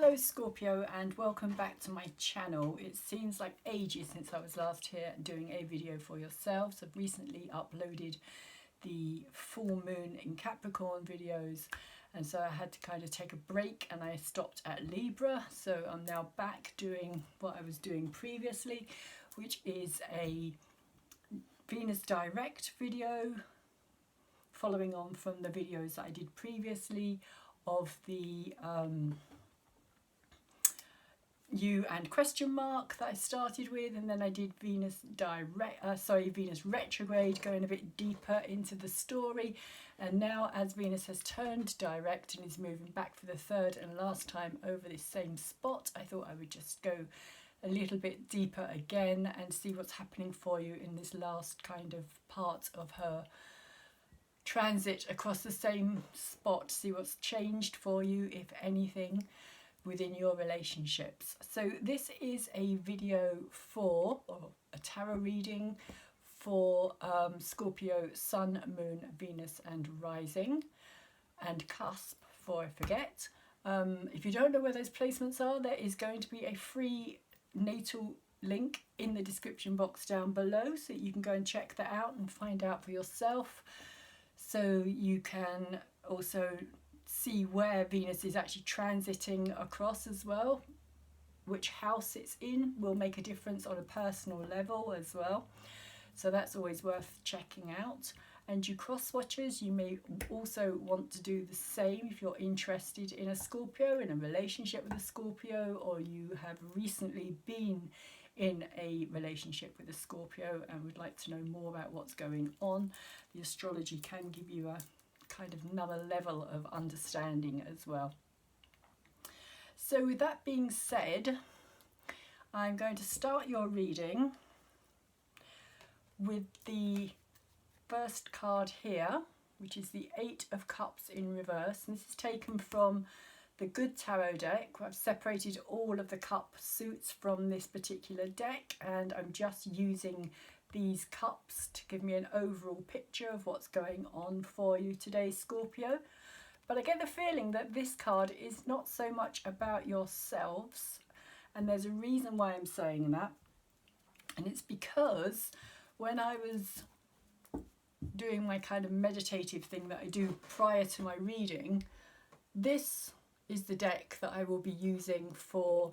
Hello Scorpio and welcome back to my channel. It seems like ages since I was last here doing a video for yourselves. I've recently uploaded the full moon in Capricorn videos, and so I had to kind of take a break and I stopped at Libra. So I'm now back doing what I was doing previously, which is a Venus direct video following on from the videos that I did previously of the you and question mark that I started with, and then I did Venus retrograde, going a bit deeper into the story. And now, as Venus has turned direct and is moving back for the third and last time over this same spot, I thought I would just go a little bit deeper again and see what's happening for you in this last kind of part of her transit across the same spot. See what's changed for you, if anything, within your relationships. So this is a video for, or a tarot reading for Scorpio Sun, Moon, Venus and Rising, and Cusp for I forget. If you don't know where those placements are, there is going to be a free natal link in the description box down below, so you can go and check that out and find out for yourself. So you can also see where Venus is actually transiting across as well. Which house it's in will make a difference on a personal level as well. So that's always worth checking out. And you cross watchers, you may also want to do the same if you're interested in a Scorpio, in a relationship with a Scorpio, or you have recently been in a relationship with a Scorpio and would like to know more about what's going on. The astrology can give you a kind of another level of understanding as well. So with that being said, I'm going to start your reading with the first card here, which is the Eight of Cups in reverse. And this is taken from the Good Tarot deck. I've separated all of the cup suits from this particular deck, and I'm just using these cups to give me an overall picture of what's going on for you today, Scorpio. But I get the feeling that this card is not so much about yourselves, and there's a reason why I'm saying that, and it's because when I was doing my kind of meditative thing that I do prior to my reading, this is the deck that I will be using for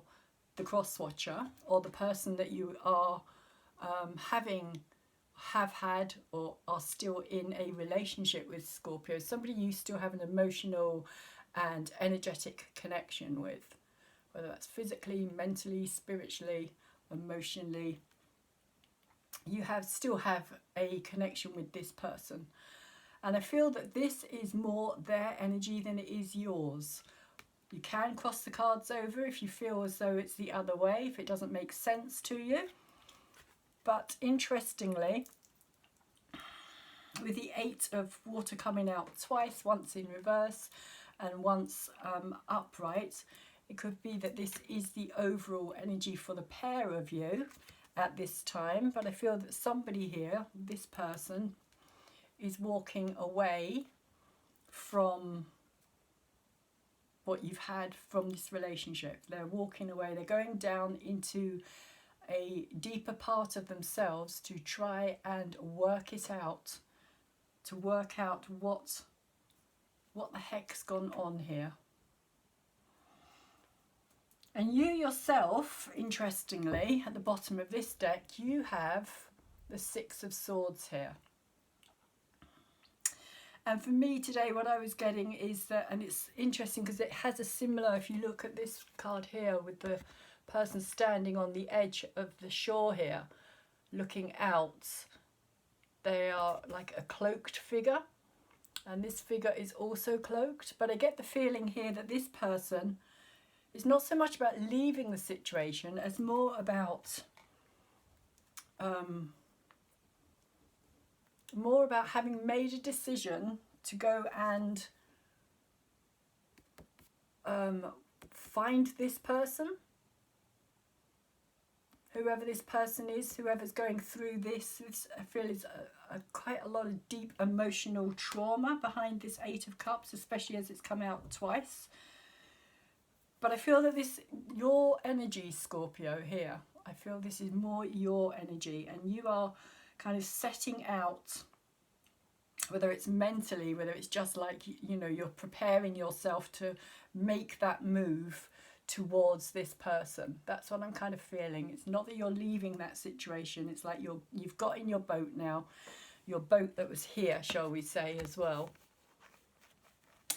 the cross-watcher, or the person that you are have had or are still in a relationship with, Scorpio. Somebody you still have an emotional and energetic connection with, whether that's physically, mentally, spiritually, emotionally. You still have a connection with this person, and I feel that this is more their energy than it is yours. You can cross the cards over if you feel as though it's the other way, if it doesn't make sense to you. But interestingly, with the Eight of Water coming out twice, once in reverse and once upright, it could be that this is the overall energy for the pair of you at this time. But I feel that somebody here, this person, is walking away from what you've had from this relationship. They're walking away, they're going down into a deeper part of themselves to try and work it out, to work out what the heck's gone on here. And you yourself, interestingly, at the bottom of this deck, you have the Six of Swords here. And for me today, what I was getting is that, and it's interesting because it has a similar, if you look at this card here with the person standing on the edge of the shore here, looking out, they are like a cloaked figure, and this figure is also cloaked. But I get the feeling here that this person is not so much about leaving the situation as more about having made a decision to go and find this person. Whoever this person is, whoever's going through this I feel is quite a lot of deep emotional trauma behind this Eight of Cups, especially as it's come out twice. But I feel that this, your energy, Scorpio, here, I feel this is more your energy, and you are kind of setting out, whether it's mentally, whether it's just like, you know, you're preparing yourself to make that move towards this person. That's what I'm kind of feeling. It's not that you're leaving that situation. It's like you've got in your boat now, your boat that was here, shall we say, as well.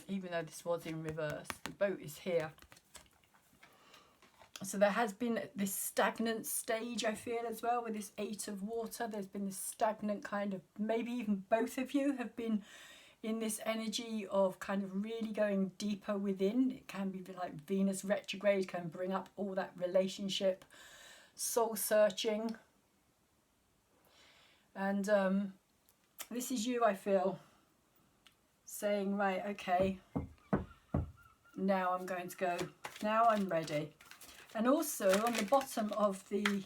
Even though this was in reverse, the boat is here. So there has been this stagnant stage, I feel, as well, with this 8 of water. There's been this stagnant kind of, maybe even both of you have been in this energy of kind of really going deeper within. It can be like Venus retrograde can bring up all that relationship, soul searching. And this is you, I feel, saying, right, okay, now I'm going to go, now I'm ready. And also on the bottom of the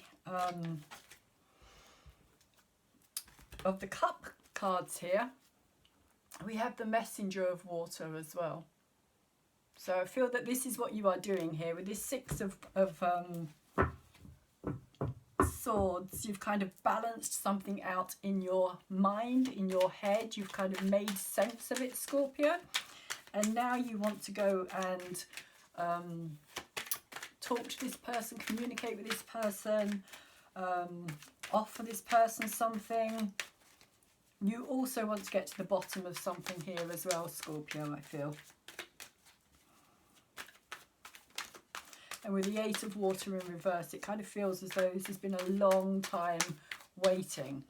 cup cards here, we have the messenger of water as well. So I feel that this is what you are doing here with this 6 of swords. You've kind of balanced something out in your mind, in your head. You've kind of made sense of it, Scorpio. And now you want to go and talk to this person, communicate with this person, offer this person something. You also want to get to the bottom of something here as well, Scorpio, I feel. And with the 8 of water in reverse, it kind of feels as though this has been a long time waiting.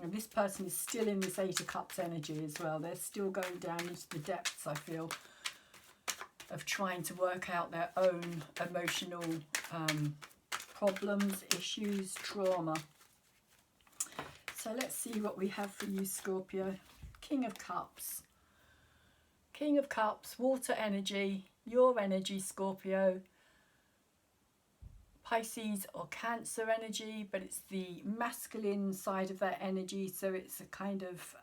And this person is still in this 8 of cups energy as well. They're still going down into the depths, I feel, of trying to work out their own emotional problems, issues, trauma. So let's see what we have for you, Scorpio. King of Cups. King of Cups, water energy, your energy, Scorpio. Pisces or Cancer energy, but it's the masculine side of that energy, so it's a kind of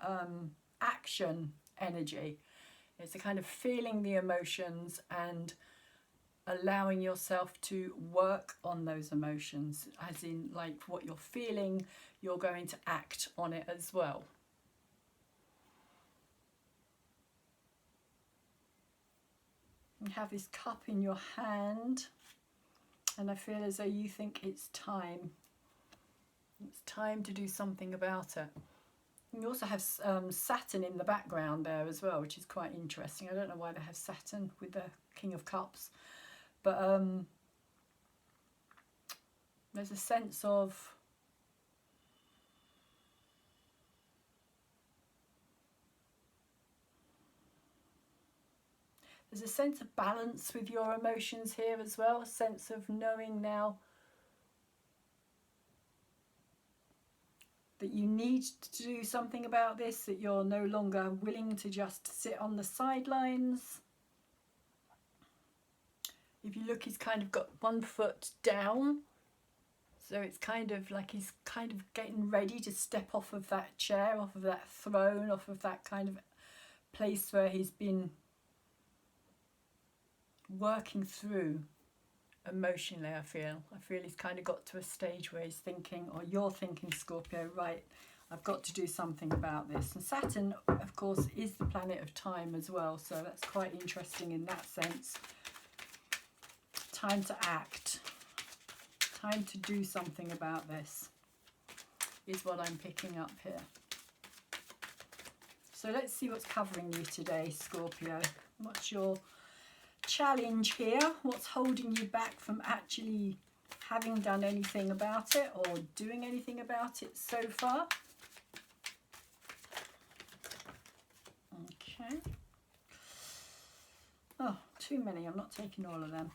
action energy. It's a kind of feeling the emotions and allowing yourself to work on those emotions, as in like what you're feeling, you're going to act on it as well. You have this cup in your hand, and I feel as though you think it's time. It's time to do something about it. You also have Saturn in the background there as well, which is quite interesting. I don't know why they have Saturn with the King of Cups, but there's a sense of balance with your emotions here as well, a sense of knowing now that you need to do something about this, that you're no longer willing to just sit on the sidelines. If you look, he's kind of got one foot down, so it's kind of like he's kind of getting ready to step off of that chair, off of that throne, off of that kind of place where he's been working through emotionally. I feel he's kind of got to a stage where he's thinking, or you're thinking, Scorpio, right, I've got to do something about this. And Saturn, of course, is the planet of time as well, so that's quite interesting in that sense. Time to act, time to do something about this is what I'm picking up here. So let's see what's covering you today, Scorpio. What's your challenge here? What's holding you back from actually having done anything about it or doing anything about it so far? Okay. Oh, too many. I'm not taking all of them.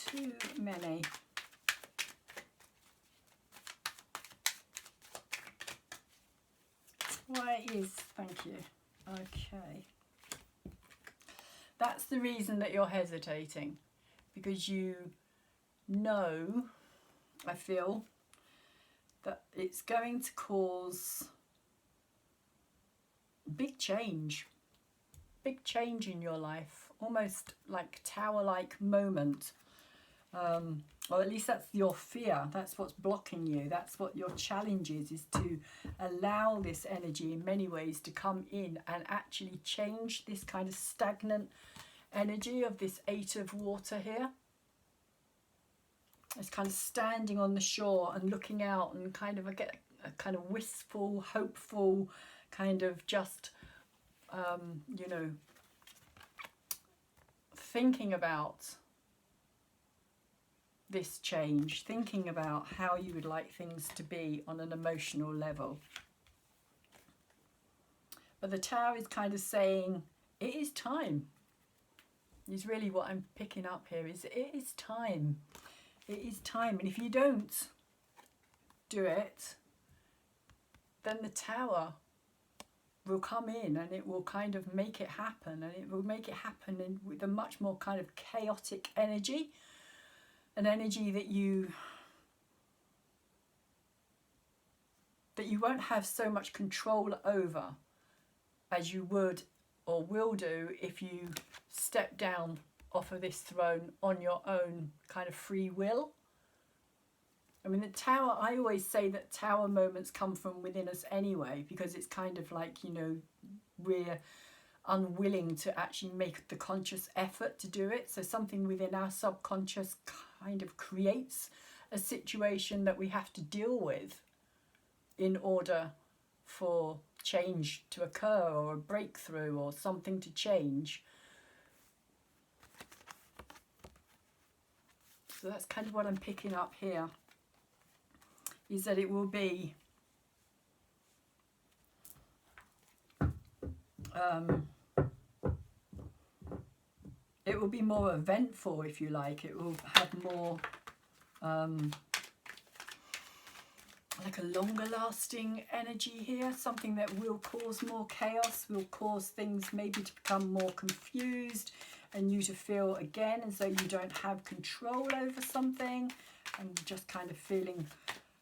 Too many. Why is, thank you. Okay. That's the reason that you're hesitating, because you know, I feel, that it's going to cause big change. big change in your life, almost like tower-like moment. Or at least that's your fear, that's what's blocking you, that's what your challenge is to allow this energy in many ways to come in and actually change this kind of stagnant energy of this 8 of water here. It's kind of standing on the shore and looking out, and kind of I get a kind of wistful, hopeful, kind of just you know, thinking about this change, thinking about how you would like things to be on an emotional level. But the Tower is kind of saying, it is time. Is really what I'm picking up here, is it is time. It is time. And if you don't do it, then the Tower will come in and it will kind of make it happen. And it will make it happen with a much more kind of chaotic energy. An energy that you won't have so much control over as you would or will do if you step down off of this throne on your own kind of free will. I mean, the Tower, I always say that Tower moments come from within us anyway, because it's kind of like, you know, we're unwilling to actually make the conscious effort to do it. So something within our subconscious kind of creates a situation that we have to deal with in order for change to occur, or a breakthrough, or something to change. So that's kind of what I'm picking up here, is that it will be more eventful, if you like. It will have more like a longer lasting energy here, something that will cause more chaos, will cause things maybe to become more confused, and you to feel again as though you don't have control over something, and just kind of feeling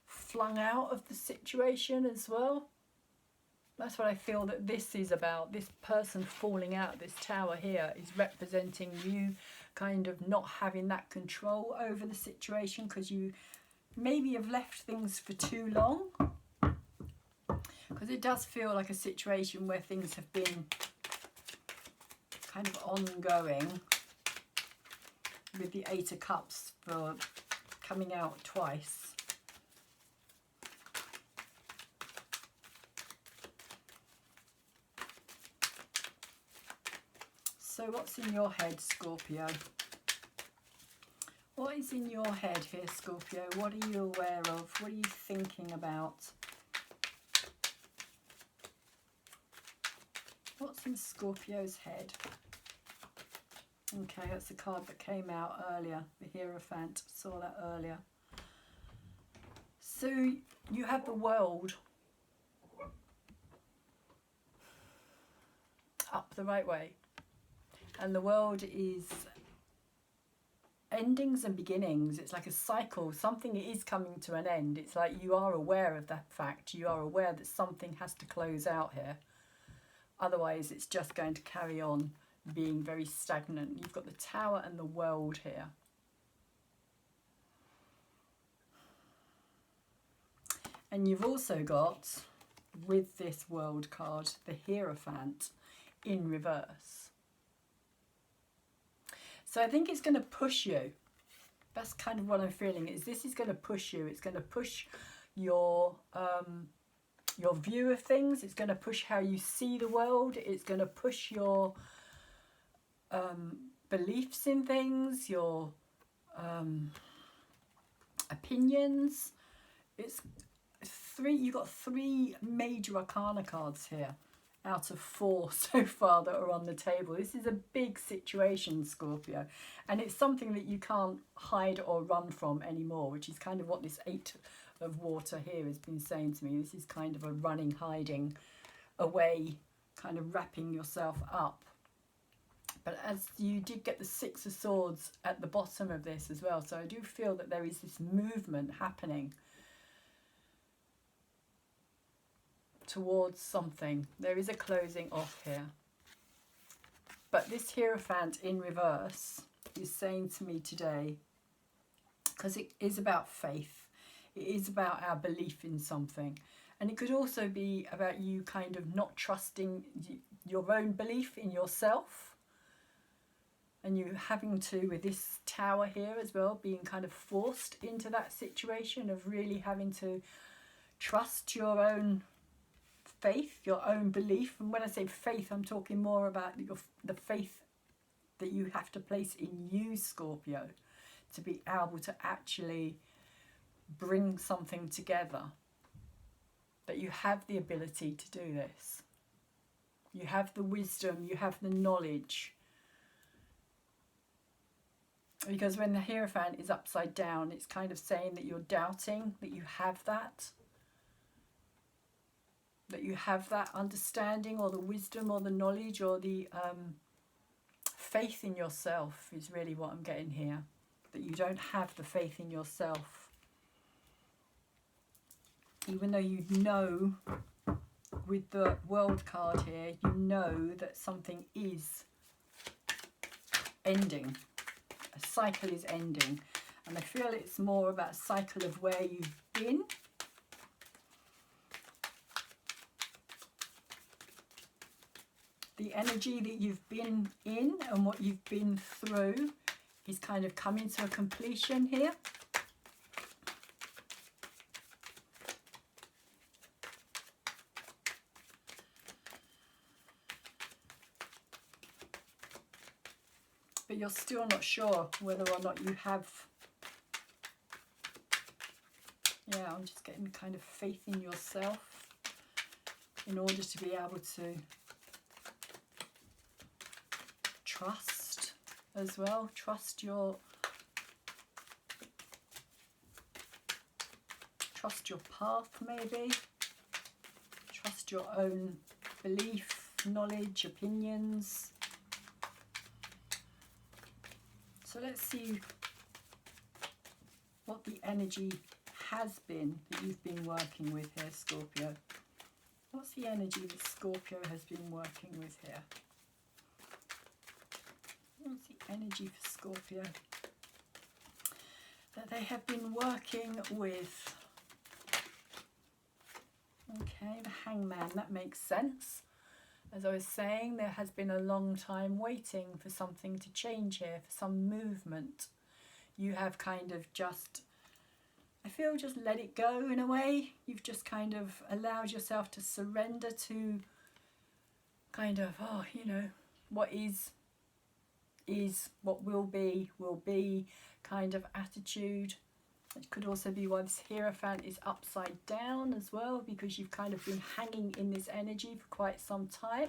flung out of the situation as well. That's what I feel that this is about. This person falling out of this Tower here is representing you kind of not having that control over the situation, because you maybe have left things for too long. Because it does feel like a situation where things have been kind of ongoing, with the 8 of Cups for coming out twice. So what's in your head, Scorpio? What is in your head here, Scorpio? What are you aware of? What are you thinking about? What's in Scorpio's head? Okay, that's the card that came out earlier, the Hierophant. Saw that earlier. So you have the world up the right way. And the world is endings and beginnings. It's like a cycle. Something is coming to an end. It's like you are aware of that fact. You are aware that something has to close out here. Otherwise, it's just going to carry on being very stagnant. You've got the Tower and the World here. And you've also got, with this World card, the Hierophant in reverse. So I think it's going to push you. That's kind of what I'm feeling. Is this is going to push you. It's going to push your view of things. It's going to push how you see the world. It's going to push your beliefs in things, your opinions. It's you've got 3 major arcana cards here out of 4 so far that are on the table. This is a big situation, Scorpio, and it's something that you can't hide or run from anymore, which is kind of what this 8 of water here has been saying to me. This is kind of a running, hiding away, kind of wrapping yourself up. But as you did get the 6 of Swords at the bottom of this as well, so I do feel that there is this movement happening towards something. There is a closing off here. But this Hierophant in reverse is saying to me today, because it is about faith, it is about our belief in something, and it could also be about you kind of not trusting your own belief in yourself, and you having to, with this Tower here as well, being kind of forced into that situation of really having to trust your own faith, your own belief. And when I say faith, I'm talking more about the faith that you have to place in you, Scorpio, to be able to actually bring something together. That you have the ability to do this. You have the wisdom, you have the knowledge. Because when the Hierophant is upside down, it's kind of saying that you're doubting that you have that. That you have that understanding or the wisdom or the knowledge or the faith in yourself is really what I'm getting here. That you don't have the faith in yourself. Even though you know, with the World card here, you know that something is ending. A cycle is ending. And I feel it's more about a cycle of where you've been. The energy that you've been in and what you've been through is kind of coming to a completion here. But you're still not sure whether or not you have, yeah, I'm just getting kind of faith in yourself in order to be able to trust as well. Trust your path, maybe. Trust your own belief, knowledge, opinions. So let's see what the energy has been that you've been working with here, Scorpio. What's the energy that Scorpio has been working with here? What's the energy for Scorpio that they have been working with? Okay, the Hangman, that makes sense. As I was saying, there has been a long time waiting for something to change here, for some movement. You have kind of just, I feel, just let it go in a way. You've just kind of allowed yourself to surrender to kind of, oh, you know, what is, what will be kind of attitude. It could also be why this Hierophant is upside down as well, because you've kind of been hanging in this energy for quite some time.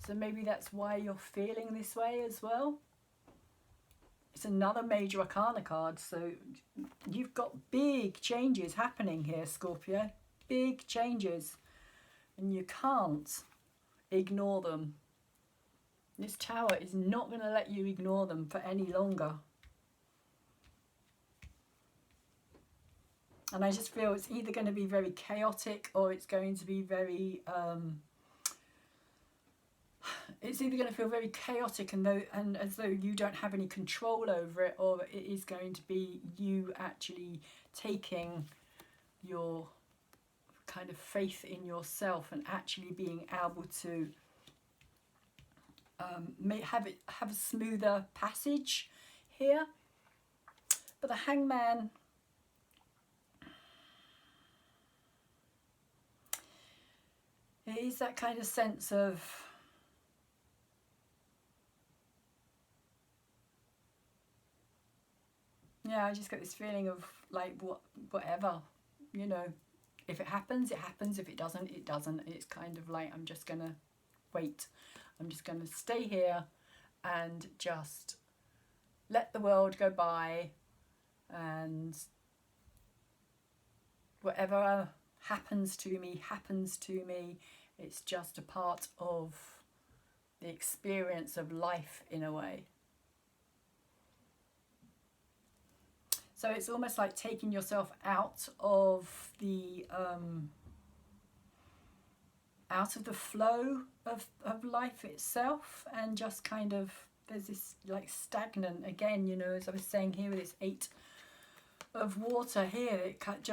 So maybe that's why you're feeling this way as well. It's another major arcana card, so you've got big changes happening here, Scorpio. Big changes. And you can't ignore them. This Tower is not going to let you ignore them for any longer. And I just feel it's either going to be very chaotic or it's going to be very, it's either going to feel very chaotic and as though you don't have any control over it, or it is going to be you actually taking your kind of faith in yourself and actually being able to have a smoother passage here. But the Hangman, it is that kind of sense of yeah, I just get this feeling of like whatever, you know, if it happens, it happens. If it doesn't, it doesn't. It's kind of like, I'm just gonna wait. I'm just gonna stay here and just let the world go by, and whatever happens to me, happens to me. It's just a part of the experience of life in a way. So it's almost like taking yourself out of the out of the flow of life itself, and just kind of, there's this like stagnant, again, you know, as I was saying here with this 8 of water here, it kind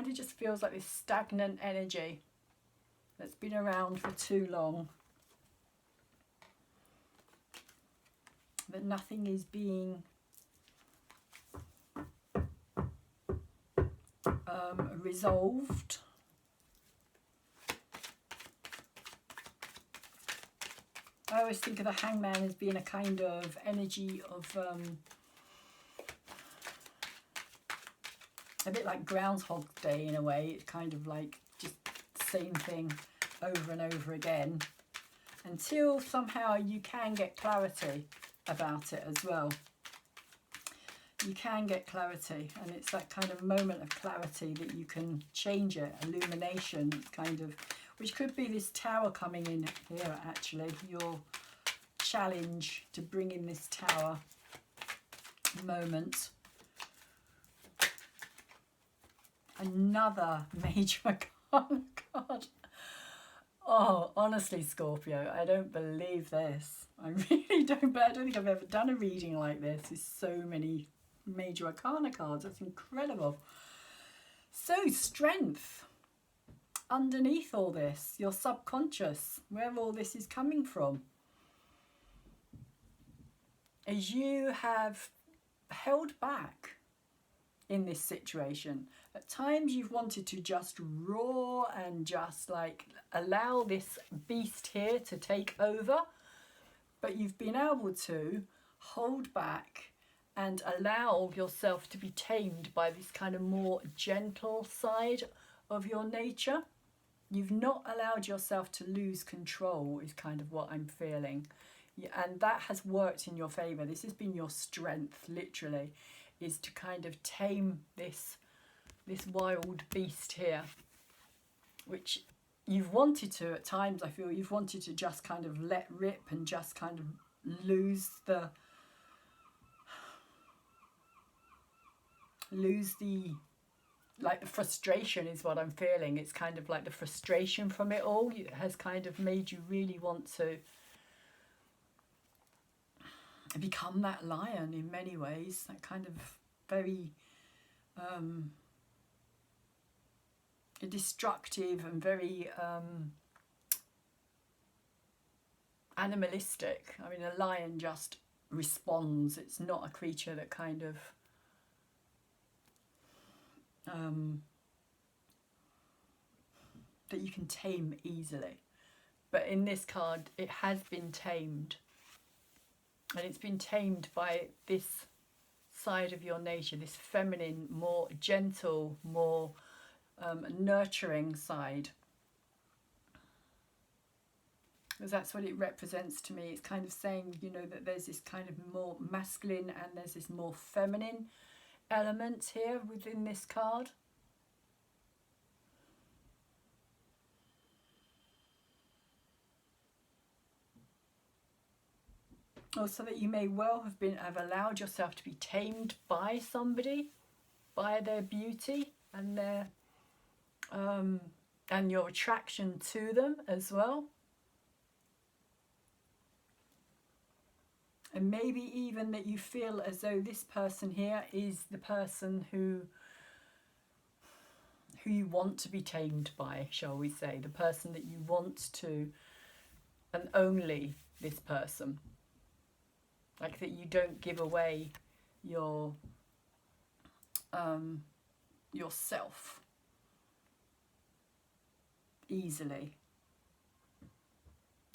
of just feels like this stagnant energy that's been around for too long, that nothing is being resolved. I always think of the Hangman as being a kind of energy of a bit like Groundhog Day in a way. It's kind of like just the same thing over and over again, until somehow you can get clarity about it as well. You can get clarity, and it's that kind of moment of clarity that you can change it, illumination kind of, which could be this tower coming in here actually, your challenge to bring in this tower moment. Another major card. Oh, honestly, Scorpio, I don't believe this. I really don't, but I don't think I've ever done a reading like this with so many major arcana cards. That's incredible. So, strength. Underneath all this, your subconscious, where all this is coming from. As you have held back in this situation. At times you've wanted to just roar and just like allow this beast here to take over, but you've been able to hold back and allow yourself to be tamed by this kind of more gentle side of your nature. You've not allowed yourself to lose control is kind of what I'm feeling. And that has worked in your favour. This has been your strength, literally, is to kind of tame this wild beast here, which you've wanted to at times. I feel you've wanted to just kind of let rip and just kind of lose the like the frustration is what I'm feeling. It's kind of like the frustration from it all has kind of made you really want to become that lion in many ways, that kind of very destructive and very animalistic. I mean, a lion just responds. It's not a creature that kind of that you can tame easily. But in this card, it has been tamed. And it's been tamed by this side of your nature, this feminine, more gentle, more nurturing side. Because that's what it represents to me. It's kind of saying, you know, that there's this kind of more masculine and there's this more feminine element here within this card. Also that you may well have allowed yourself to be tamed by somebody, by their beauty and their and your attraction to them as well. And maybe even that you feel as though this person here is the person who you want to be tamed by, shall we say, the person that you want to, and only this person. Like that you don't give away your yourself easily.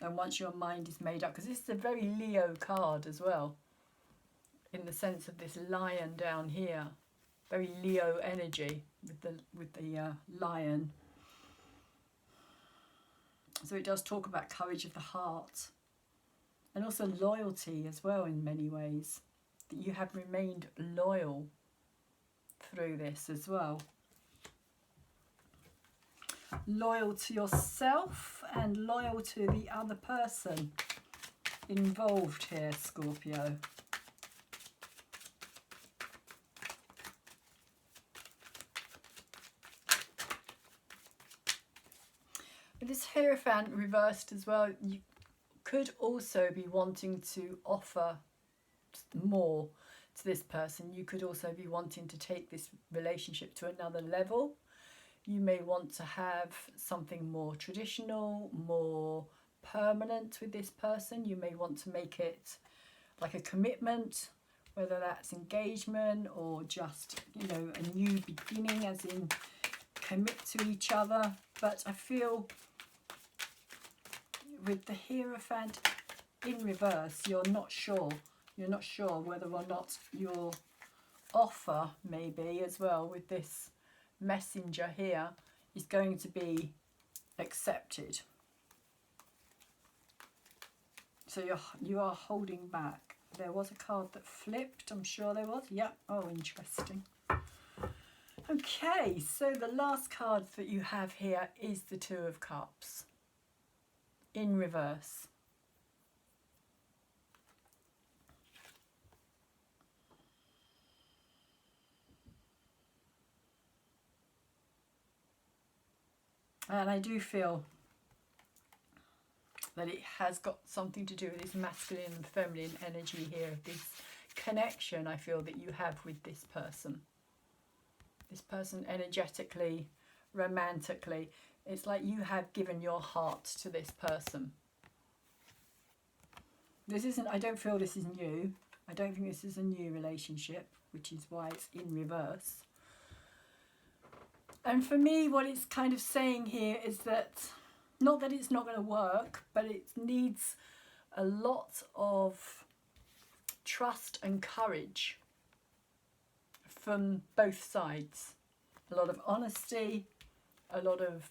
And once your mind is made up, because this is a very Leo card as well, in the sense of this lion down here, very Leo energy with the lion. So it does talk about courage of the heart. And also loyalty as well in many ways. That you have remained loyal through this as well. Loyal to yourself and loyal to the other person involved here, Scorpio. But this Hierophant reversed as well, you could also be wanting to offer more to this person. You could also be wanting to take this relationship to another level. You may want to have something more traditional, more permanent with this person. You may want to make it like a commitment, whether that's engagement or just, you know, a new beginning, as in commit to each other. But I feel with the Hierophant in reverse, you're not sure. You're not sure whether or not your offer, maybe as well with this messenger here, is going to be accepted. So you are holding back. There was a card that flipped, I'm sure there was. Yeah, oh, interesting. Okay, so the last card that you have here is the Two of Cups in reverse. And I do feel that it has got something to do with this masculine and feminine energy here, this connection I feel that you have with this person. This person energetically, romantically. It's like you have given your heart to this person. This isn't, I don't feel this is new. I don't think this is a new relationship, which is why it's in reverse. And for me, what it's kind of saying here is that, not that it's not going to work, but it needs a lot of trust and courage from both sides. A lot of honesty, a lot of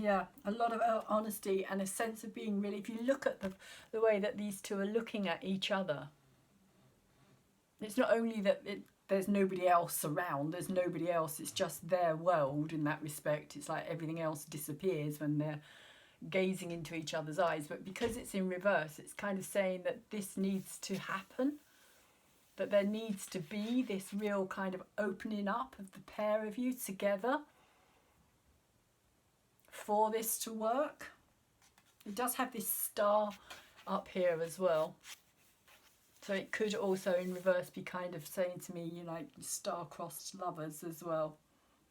yeah, a lot of honesty and a sense of being really, if you look at the way that these two are looking at each other, it's not only that there's nobody else around, there's nobody else, it's just their world in that respect. It's like everything else disappears when they're gazing into each other's eyes. But because it's in reverse, it's kind of saying that this needs to happen, that there needs to be this real kind of opening up of the pair of you together for this to work. It does have this star up here as well. So it could also in reverse be kind of saying to me, you know, like star-crossed lovers as well.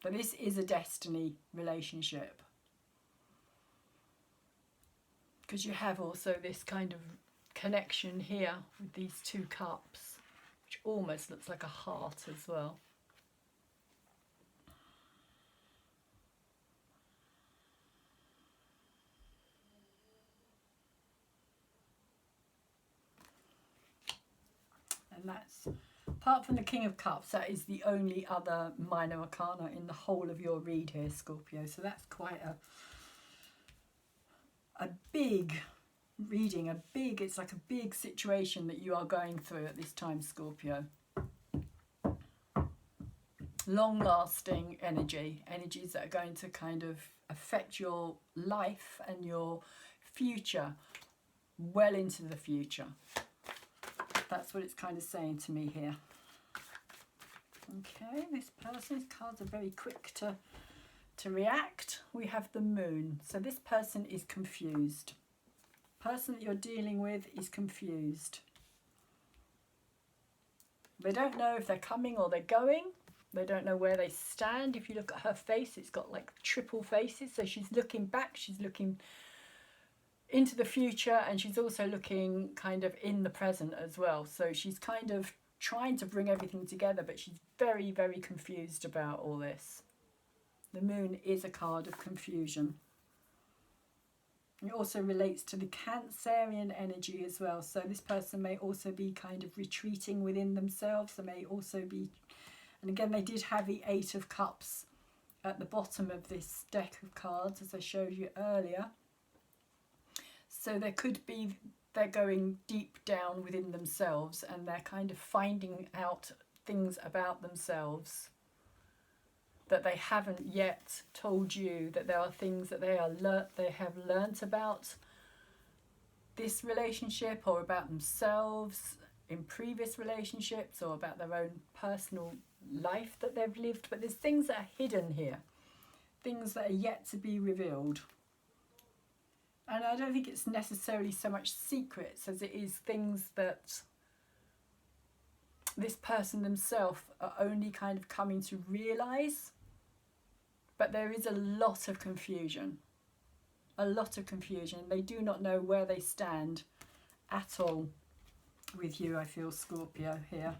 But this is a destiny relationship. Because you have also this kind of connection here with these two cups, which almost looks like a heart as well. And that's, apart from the King of Cups, that is the only other minor arcana in the whole of your read here, Scorpio. So that's quite a big reading, it's like a big situation that you are going through at this time, Scorpio. Long-lasting energies that are going to kind of affect your life and your future, well into the future. That's what it's kind of saying to me here. Okay, this person's cards are very quick to react. We have the Moon. So this person is confused. Person that you're dealing with is confused. They don't know if they're coming or they're going. They don't know where they stand. If you look at her face, it's got like triple faces. So she's looking back, she's looking into the future, and she's also looking kind of in the present as well. So she's kind of trying to bring everything together, but she's very, very confused about all this. The Moon is a card of confusion. It also relates to the Cancerian energy as well. So this person may also be kind of retreating within themselves. They may also be, and again, they did have the Eight of Cups at the bottom of this deck of cards, as I showed you earlier. So there could be, they're going deep down within themselves and they're kind of finding out things about themselves that they haven't yet told you, that there are things that they have learnt about this relationship or about themselves. in previous relationships or about their own personal life that they've lived, but there's things that are hidden here, things that are yet to be revealed. And I don't think it's necessarily so much secrets as it is things that this person themselves are only kind of coming to realise. But there is a lot of confusion. A lot of confusion. They do not know where they stand at all with you, I feel, Scorpio, here.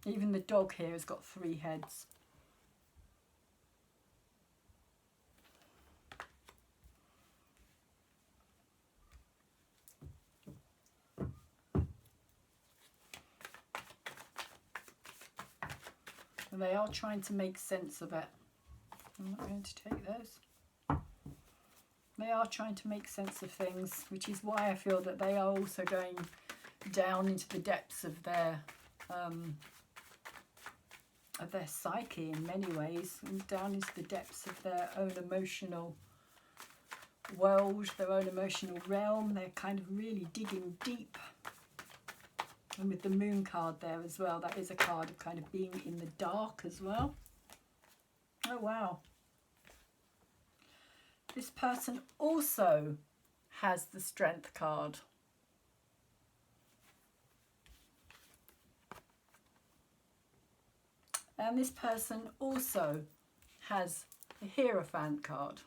Even the dog here has got 3 heads. And they are trying to make sense of it. I'm not going to take those. They are trying to make sense of things, which is why I feel that they are also going down into the depths of their psyche in many ways, and down into the depths of their own emotional world, their own emotional realm. They're kind of really digging deep. And with the moon card there as well, that is a card of kind of being in the dark as well. Oh, wow. This person also has the Strength card. And this person also has the Hierophant card.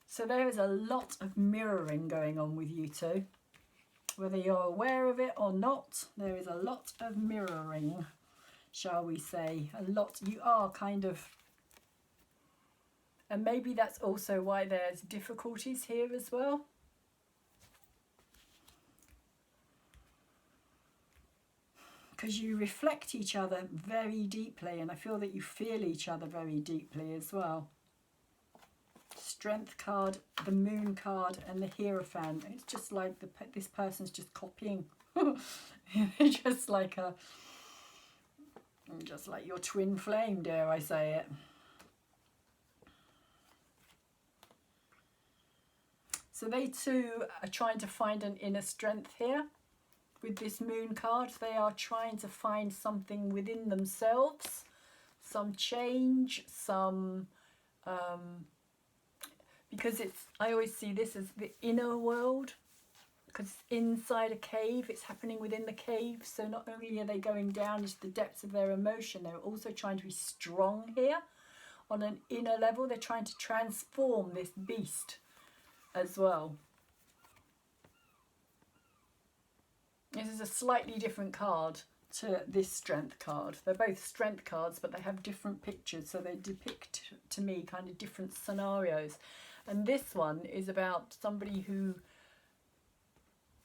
So there is a lot of mirroring going on with you two. Whether you're aware of it or not, there is a lot of mirroring, shall we say. A lot. You are kind of... And maybe that's also why there's difficulties here as well. Because you reflect each other very deeply, and I feel that you feel each other very deeply as well. Strength card, the moon card, and the Hierophant. It's just like this person's just copying. just like your twin flame, dare I say it. So they too are trying to find an inner strength here. With this moon card, they are trying to find something within themselves, some change, some because I always see this as the inner world, because it's inside a cave, it's happening within the cave. So not only are they going down into the depths of their emotion, they're also trying to be strong here on an inner level. They're trying to transform this beast as well. This is a slightly different card to this Strength card. They're both Strength cards, but they have different pictures, so they depict to me kind of different scenarios. And this one is about somebody who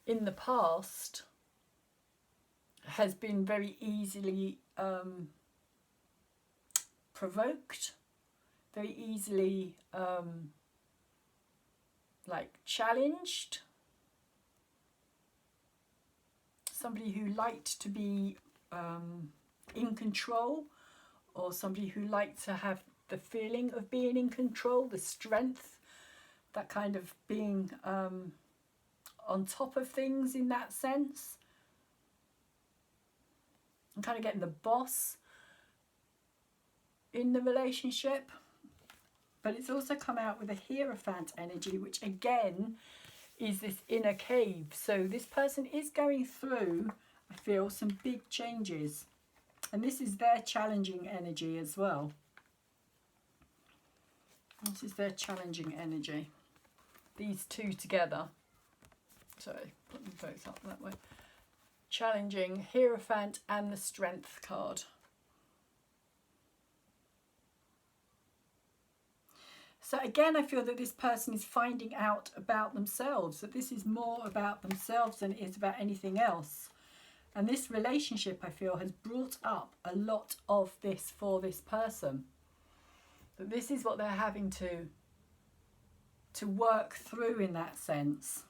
in the past has been very easily provoked, very easily like challenged. Somebody who liked to be in control, or somebody who liked to have the feeling of being in control, the strength, that kind of being on top of things in that sense. I'm kind of getting the boss in the relationship. But it's also come out with a Hierophant energy, which again is this inner cave. So this person is going through, I feel, some big changes. And this is their challenging energy as well. This is their challenging energy. These two together. Sorry, put them both up that way. Challenging, Hierophant and the Strength card. So again, I feel that this person is finding out about themselves, that this is more about themselves than it is about anything else. And this relationship, I feel, has brought up a lot of this for this person. That this is what they're having to work through in that sense.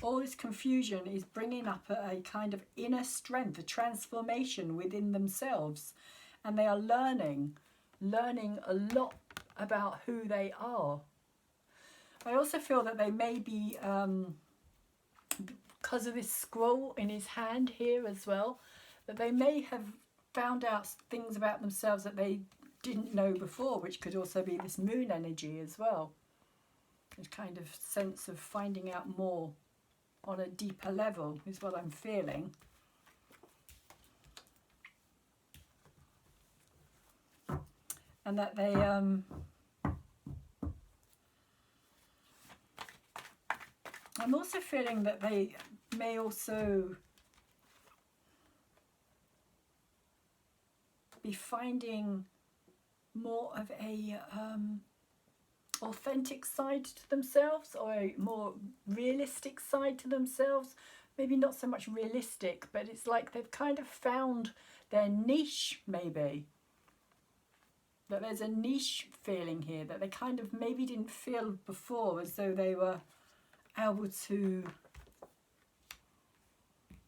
All this confusion is bringing up a kind of inner strength, a transformation within themselves. And they are learning a lot about who they are. I also feel that they may be, because of this scroll in his hand here as well, that they may have found out things about themselves that they didn't know before, which could also be this moon energy as well. This kind of sense of finding out more on a deeper level is what I'm feeling. And that they I'm also feeling that they may also be finding more of a authentic side to themselves, or a more realistic side to themselves. Maybe not so much realistic, but it's like they've kind of found their niche, maybe. That there's a niche feeling here that they kind of maybe didn't feel before, as though they were able to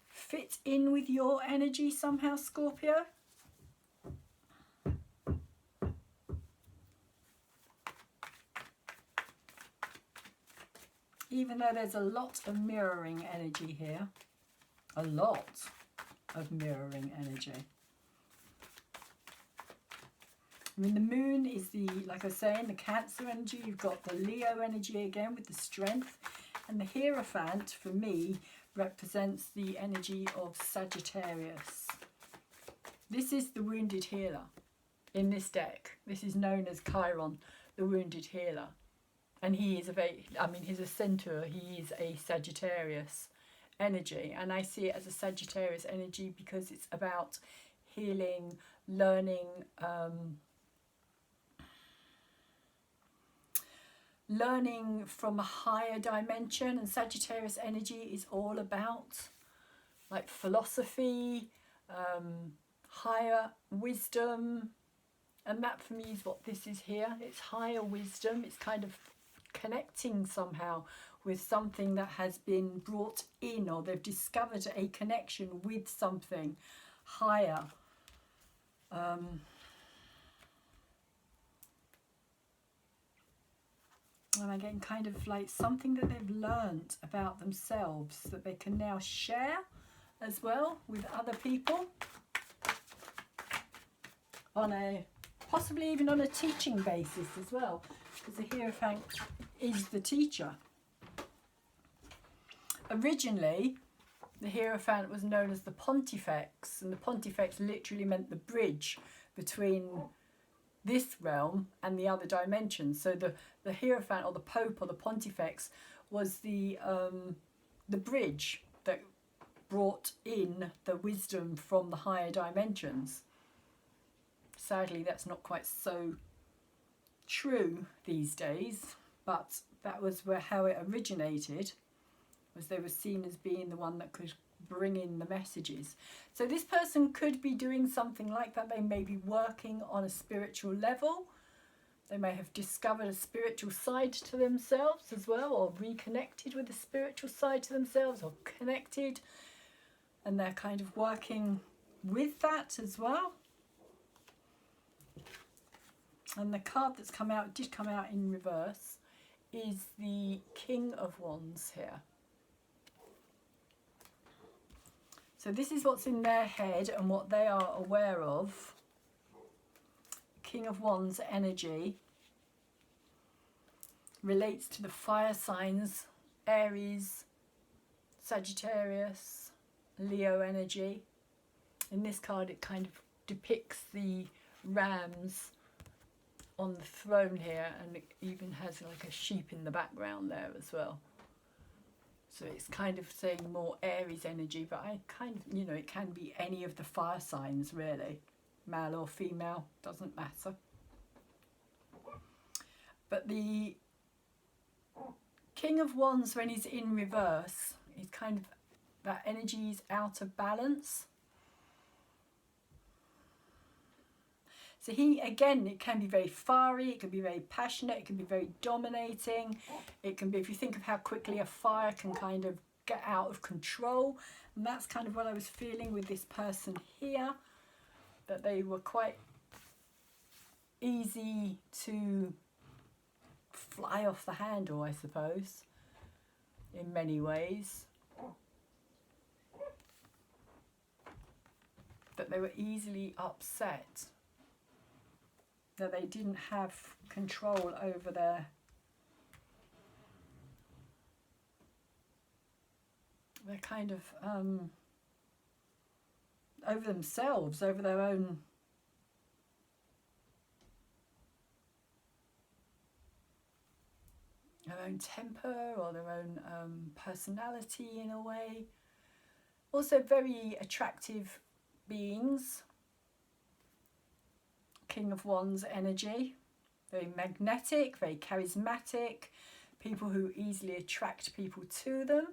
fit in with your energy somehow, Scorpio. Even though there's a lot of mirroring energy here. A lot of mirroring energy. I mean, the moon is the, like I was saying, the Cancer energy. You've got the Leo energy again with the strength. And the Hierophant, for me, represents the energy of Sagittarius. This is the wounded healer in this deck. This is known as Chiron, the wounded healer. And he is a very, I mean, he's a centaur. He is a Sagittarius energy. And I see it as a Sagittarius energy because it's about healing, learning, learning from a higher dimension. And Sagittarius energy is all about like philosophy, higher wisdom, and that for me is what this is here. It's higher wisdom. It's kind of connecting somehow with something that has been brought in, or they've discovered a connection with something higher. And again, kind of like something that they've learned about themselves that they can now share as well with other people on a, possibly even on a teaching basis as well, because the Hierophant is the teacher. Originally, the Hierophant was known as the Pontifex, and the Pontifex literally meant the bridge between this realm and the other dimensions. So the Hierophant, or the Pope, or the Pontifex, was the bridge that brought in the wisdom from the higher dimensions. Sadly, that's not quite so true these days, but that was how it originated, was they were seen as being the one that could bring in the messages. So this person could be doing something like that. They may be working on a spiritual level. They may have discovered a spiritual side to themselves as well, or reconnected with a spiritual side to themselves, or connected, and they're kind of working with that as well. And the card that's come out, did come out in reverse, is the King of Wands here. So this is what's in their head and what they are aware of. King of Wands energy relates to the fire signs, Aries, Sagittarius, Leo energy. In this card it kind of depicts the rams on the throne here, and it even has like a sheep in the background there as well. So it's kind of saying more Aries energy, but I kind of, you know, it can be any of the fire signs really, male or female, doesn't matter. But the King of Wands, when he's in reverse, is kind of, that energy is out of balance. So he, again, it can be very fiery, it can be very passionate, it can be very dominating. It can be, if you think of how quickly a fire can kind of get out of control. And that's kind of what I was feeling with this person here, that they were quite easy to fly off the handle, I suppose, in many ways. That they were easily upset, that they didn't have control over their kind of over themselves, over their own temper or their own personality in a way. Also very attractive beings. King of Wands energy. Very magnetic, very charismatic. People who easily attract people to them.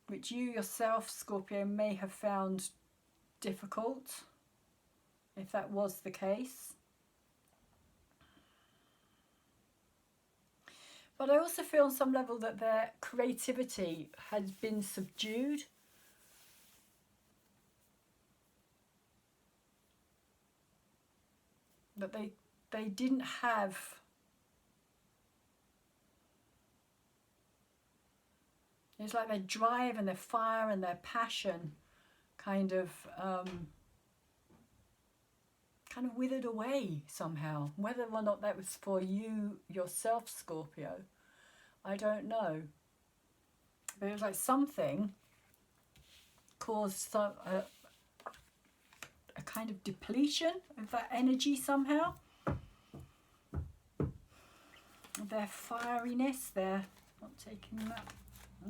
Which you yourself, Scorpio, may have found difficult, if that was the case. But I also feel on some level that their creativity has been subdued. That they didn't have it's like their drive and their fire and their passion kind of withered away somehow. Whether or not that was for you yourself, Scorpio, I don't know. But it was like something caused a kind of depletion of that energy somehow. Their fieriness, I'm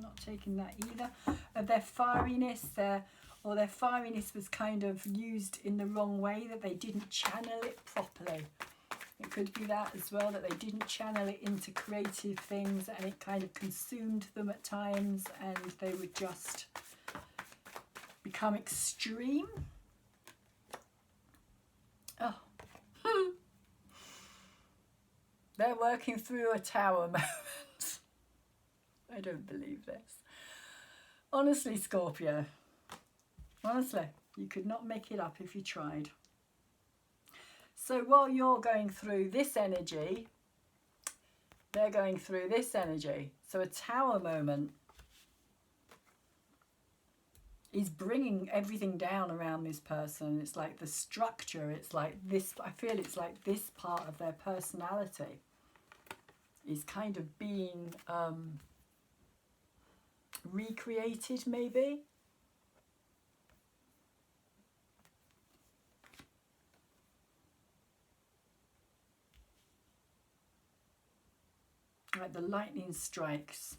not taking that either. Of their fieriness, their fieriness was kind of used in the wrong way, that they didn't channel it properly. It could be that as well, that they didn't channel it into creative things and it kind of consumed them at times and they would just become extreme. Oh. They're working through a tower moment. I don't believe this. Honestly, Scorpio. Honestly, you could not make it up if you tried. So while you're going through this energy, they're going through this energy. So a tower moment is bringing everything down around this person. It's like the structure, it's like this, I feel it's like this part of their personality is kind of being recreated maybe. Like the lightning strikes.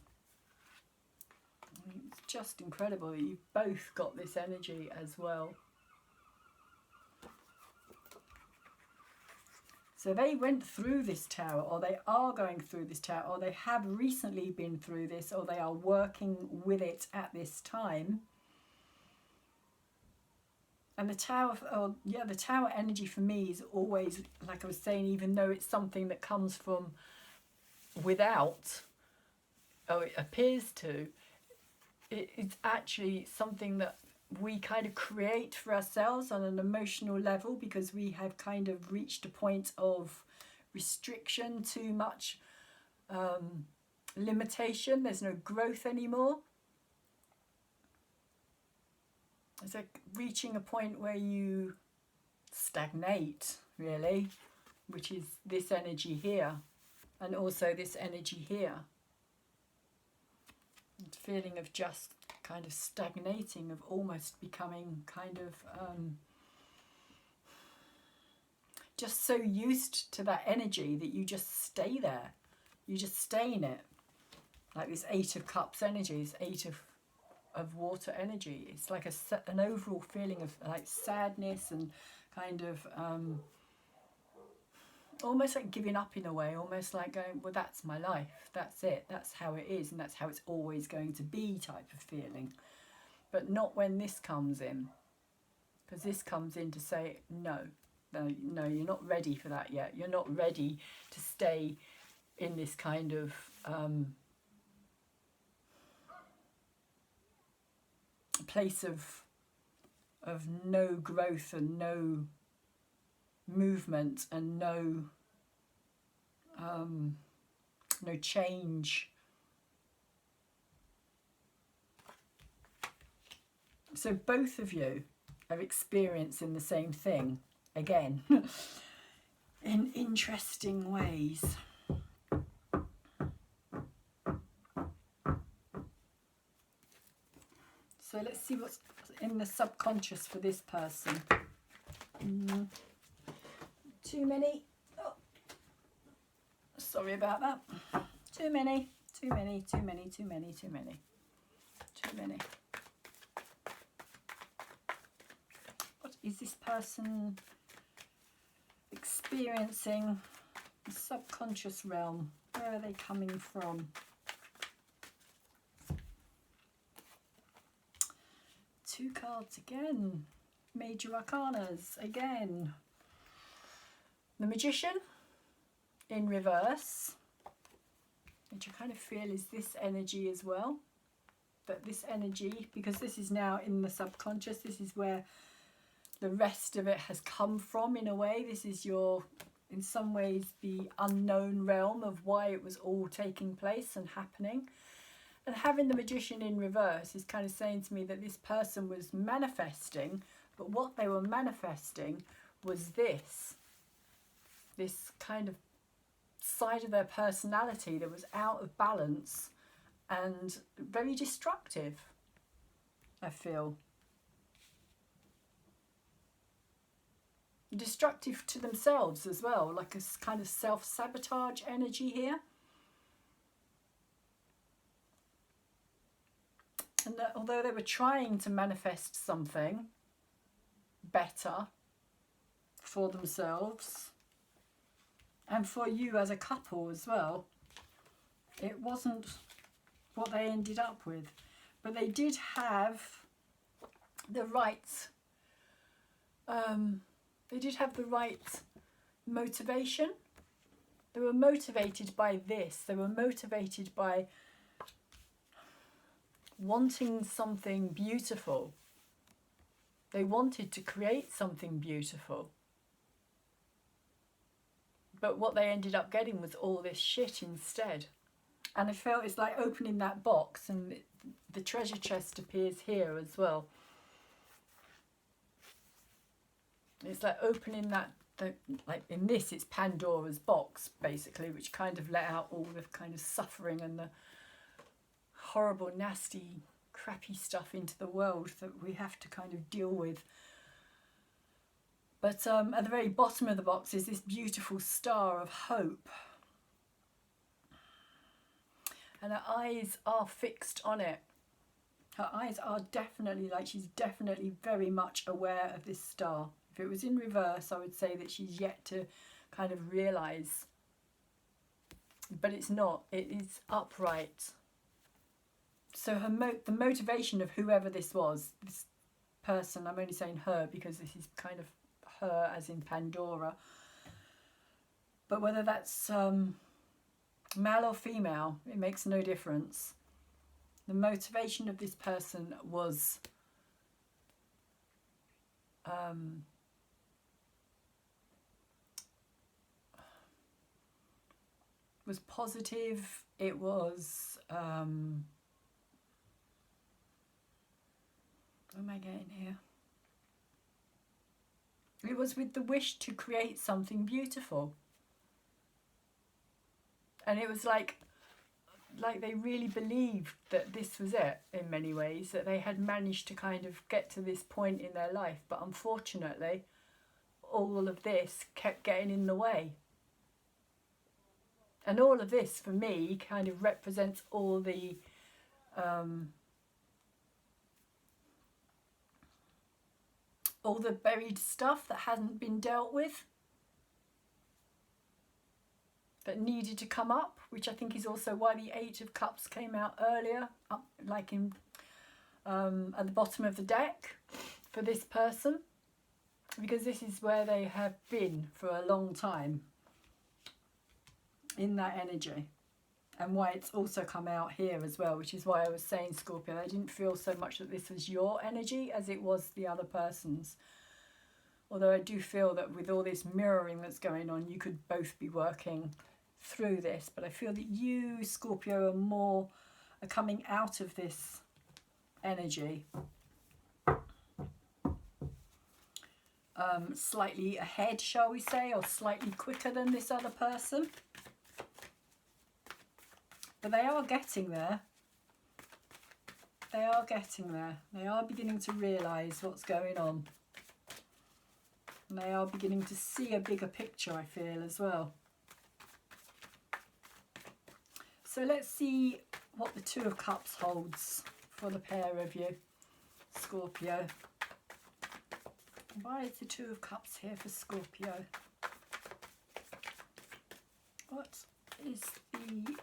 It's just incredible that you've both got this energy as well. So they went through this tower, or they are going through this tower, or they have recently been through this, or they are working with it at this time. And the tower, the tower energy for me is always, like I was saying, even though it's something that comes from without, it appears to, it's actually something that we kind of create for ourselves on an emotional level, because we have kind of reached a point of restriction, too much limitation. There's no growth anymore. It's like reaching a point where you stagnate, really, which is this energy here, and also this energy here. The feeling of just kind of stagnating, of almost becoming kind of just so used to that energy that you just stay there. You just stay in it. Like this Eight of Cups energy, this Eight of water energy. It's like an overall feeling of like sadness and kind of almost like giving up in a way, almost like going, well, that's my life, that's it, that's how it is, and that's how it's always going to be type of feeling. But not when this comes in, because this comes in to say, no, you're not ready for that yet. You're not ready to stay in this kind of place of no growth and no movement and no change. So both of you are experiencing the same thing again in interesting ways. So let's see what's in the subconscious for this person. Too many. Oh, sorry about that. Too many. Too many. Too many. Too many. Too many. Too many. What is this person experiencing? The subconscious realm. Where are they coming from? Two cards again. Major arcanas again. The Magician in reverse, which I kind of feel is this energy as well. That this energy, because this is now in the subconscious, this is where the rest of it has come from in a way. This is your, in some ways, the unknown realm of why it was all taking place and happening. And having the Magician in reverse is kind of saying to me that this person was manifesting, but what they were manifesting was this kind of side of their personality that was out of balance and very destructive, I feel. Destructive to themselves as well, like a kind of self-sabotage energy here. And that although they were trying to manifest something better for themselves and for you as a couple as well, it wasn't what they ended up with. But they did have the right motivation. They were motivated by this. They were motivated by wanting something beautiful. They wanted to create something beautiful. But what they ended up getting was all this shit instead. And I felt it's like opening that box, and the treasure chest appears here as well. It's like opening that, like in this it's Pandora's box basically, which kind of let out all the kind of suffering and the horrible, nasty, crappy stuff into the world that we have to kind of deal with. But at the very bottom of the box is this beautiful star of hope. And her eyes are fixed on it. Her eyes are definitely, like, she's definitely very much aware of this star. If it was in reverse, I would say that she's yet to kind of realise. But it's not. It is upright. So the motivation of whoever this was, this person, I'm only saying her because this is kind of her as in Pandora. But whether that's male or female, it makes no difference. The motivation of this person was positive. It was what am I getting here? It was with the wish to create something beautiful. And it was like they really believed that this was it in many ways, that they had managed to kind of get to this point in their life. But unfortunately, all of this kept getting in the way. And all of this, for me, kind of represents all the buried stuff that hadn't been dealt with, that needed to come up, which I think is also why the Eight of Cups came out earlier, up like in at the bottom of the deck for this person, because this is where they have been for a long time in that energy, and why it's also come out here as well, which is why I was saying, Scorpio, I didn't feel so much that this was your energy as it was the other person's. Although I do feel that with all this mirroring that's going on, you could both be working through this. But I feel that you, Scorpio, are coming out of this energy slightly ahead, shall we say, or slightly quicker than this other person. But they are getting there. They are getting there. They are beginning to realise what's going on. And they are beginning to see a bigger picture, I feel, as well. So let's see what the Two of Cups holds for the pair of you, Scorpio. Why is the Two of Cups here for Scorpio? What is the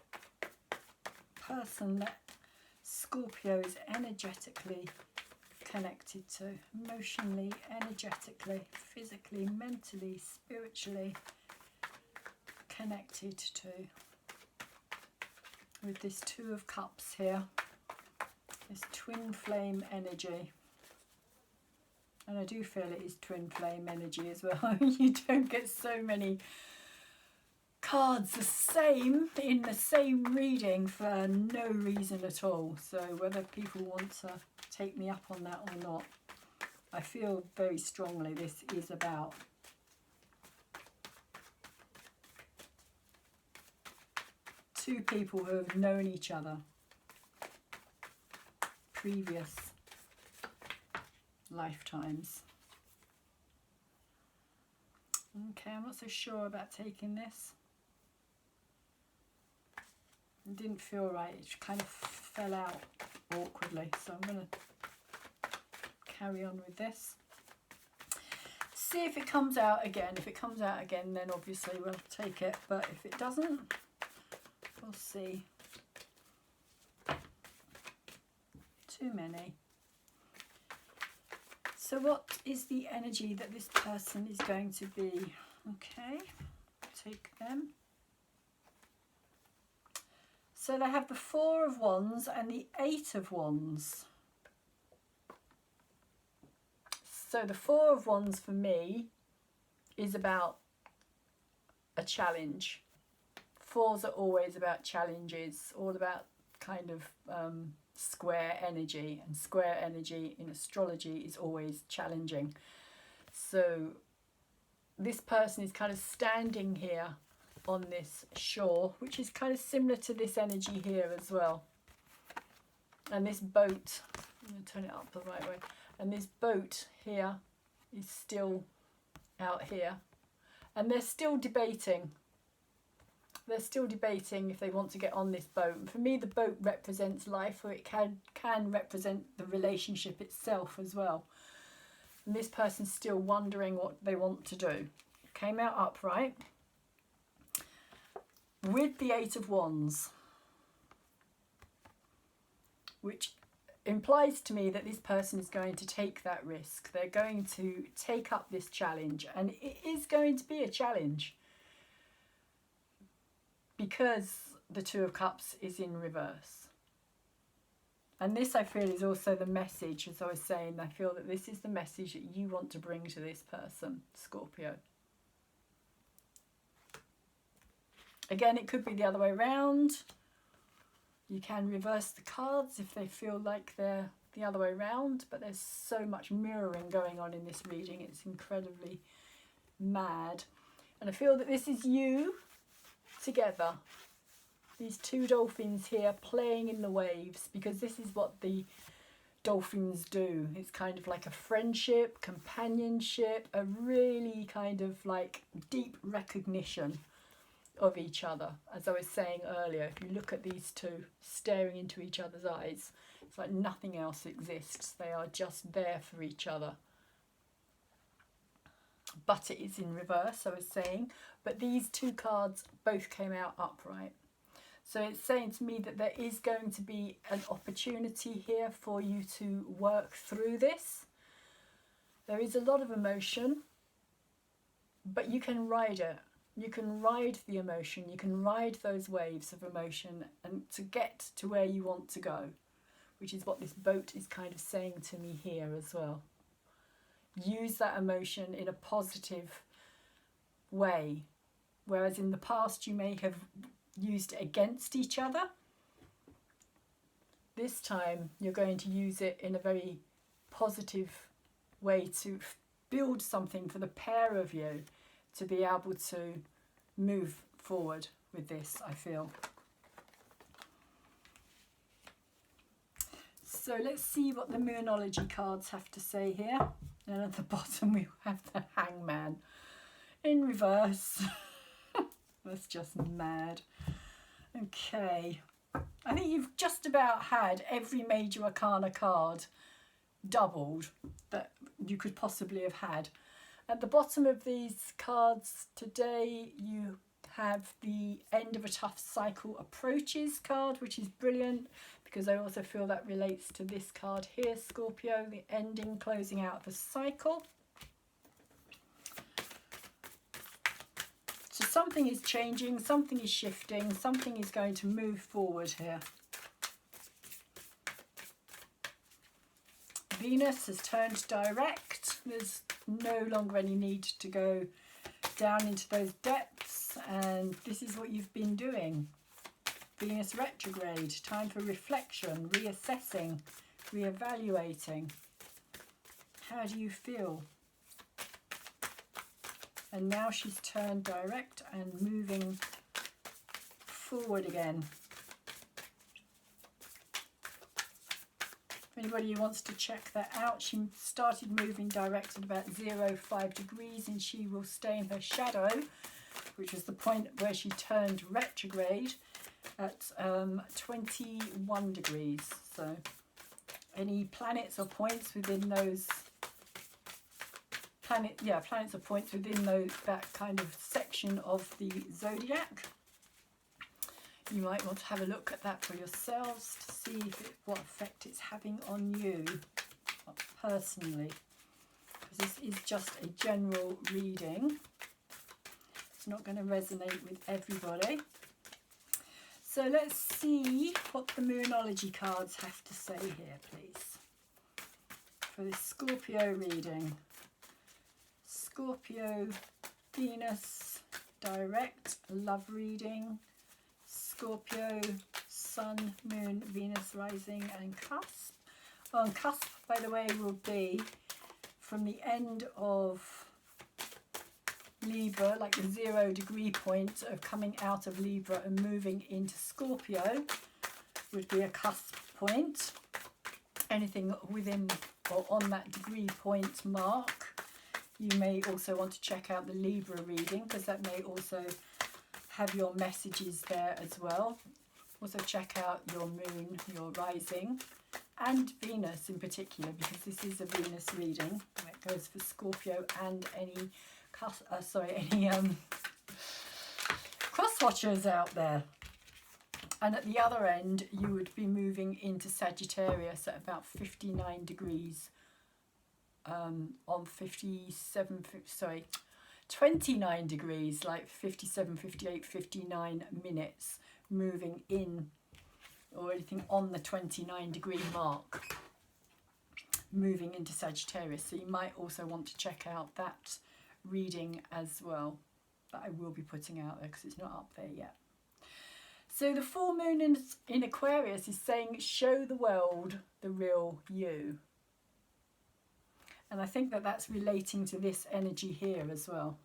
person that Scorpio is energetically connected to? Emotionally, energetically, physically, mentally, spiritually connected to? With this Two of Cups here, this twin flame energy. And I do feel it is twin flame energy as well. You don't get so many cards the same in the same reading for no reason at all. So whether people want to take me up on that or not, I feel very strongly this is about two people who have known each other previous lifetimes. Okay, I'm not so sure about taking this. It didn't feel right. It kind of fell out awkwardly, so I'm going to carry on with this. See if it comes out again. If it comes out again, then obviously we'll take it, but if it doesn't, we'll see. Too many. So what is the energy that this person is going to be? Okay, take them. So they have the Four of Wands and the Eight of Wands. So the Four of Wands for me is about a challenge. Fours are always about challenges, all about kind of square energy, and square energy in astrology is always challenging. So this person is kind of standing here on this shore, which is kind of similar to this energy here as well. And this boat, I'm going to turn it up the right way, and this boat here is still out here, and they're still debating. They're still debating if they want to get on this boat. And for me, the boat represents life, or it can represent the relationship itself as well. And this person's still wondering what they want to do. Came out upright with the Eight of Wands, which implies to me that this person is going to take that risk. They're going to take up this challenge, and it is going to be a challenge because the Two of Cups is in reverse. And this, I feel, is also the message, as I was saying. I feel that this is the message that you want to bring to this person, Scorpio. Again, it could be the other way around. You can reverse the cards if they feel like they're the other way around, but there's so much mirroring going on in this reading. It's incredibly mad. And I feel that this is you together. These two dolphins here playing in the waves, because this is what the dolphins do. It's kind of like a friendship, companionship, a really kind of like deep recognition of each other. As I was saying earlier, if you look at these two staring into each other's eyes, it's like nothing else exists. They are just there for each other. But it is in reverse, I was saying. But these two cards both came out upright. So it's saying to me that there is going to be an opportunity here for you to work through this. There is a lot of emotion, but you can ride it. You can ride the emotion, you can ride those waves of emotion and to get to where you want to go, which is what this boat is kind of saying to me here as well. use that emotion in a positive way. Whereas in the past you may have used it against each other. This time you're going to use it in a very positive way to build something for the pair of you to be able to move forward with this, I feel. So let's see what the Moonology cards have to say here. And at the bottom we have the Hangman in reverse. That's just mad. Okay. I think you've just about had every major arcana card doubled that you could possibly have had. At the bottom of these cards today you have the end of a tough cycle approaches card, which is brilliant because I also feel that relates to this card here, Scorpio, the ending, closing out the cycle. So something is changing, something is shifting, something is going to move forward here. Venus has turned direct. There's no longer any need to go down into those depths, and this is what you've been doing. Venus retrograde, time for reflection, reassessing, reevaluating. How do you feel? And now she's turned direct and moving forward again. Anybody who wants to check that out, she started moving direct at about 0.5 degrees and she will stay in her shadow, which was the point where she turned retrograde at 21 degrees. So any planets or points within those planets or points within that kind of section of the zodiac, you might want to have a look at that for yourselves to see what effect it's having on you personally, because this is just a general reading. It's not going to resonate with everybody. So let's see what the Moonology cards have to say here, please, for this Scorpio reading. Scorpio, Venus, direct, love reading. Scorpio, Sun, Moon, Venus rising and cusp. Well, and cusp, by the way, will be from the end of Libra, like the 0 degree point of coming out of Libra and moving into Scorpio would be a cusp point. Anything within or on that degree point mark. You may also want to check out the Libra reading because that may also have your messages there as well. Also check out your moon, your rising, and Venus in particular, because this is a Venus reading. It goes for Scorpio and any cross watchers out there. And at the other end, you would be moving into Sagittarius at about 59 degrees. On 29 degrees, like 57, 58, 59 minutes, moving in, or anything on the 29 degree mark, moving into Sagittarius. So you might also want to check out that reading as well, that I will be putting out there because it's not up there yet. So the full moon in Aquarius is saying, show the world the real you. And I think that that's relating to this energy here as well.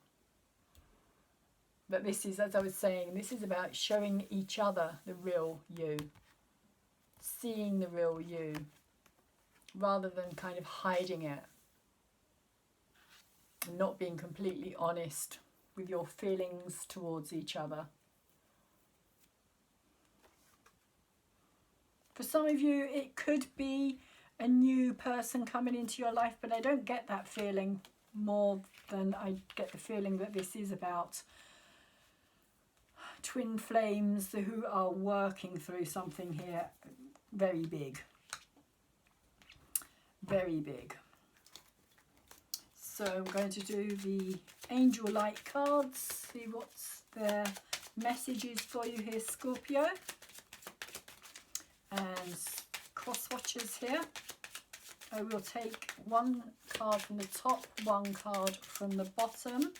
But this is, as I was saying, this is about showing each other the real you. Seeing the real you, rather than kind of hiding it. And not being completely honest with your feelings towards each other. For some of you, it could be a new person coming into your life, but I don't get that feeling more than I get the feeling that this is about twin flames who are working through something here very big. Very big. So I'm going to do the Angel Light cards, see what's their messages for you here, Scorpio. And cross watchers here. I will take one card from the top, one card from the bottom,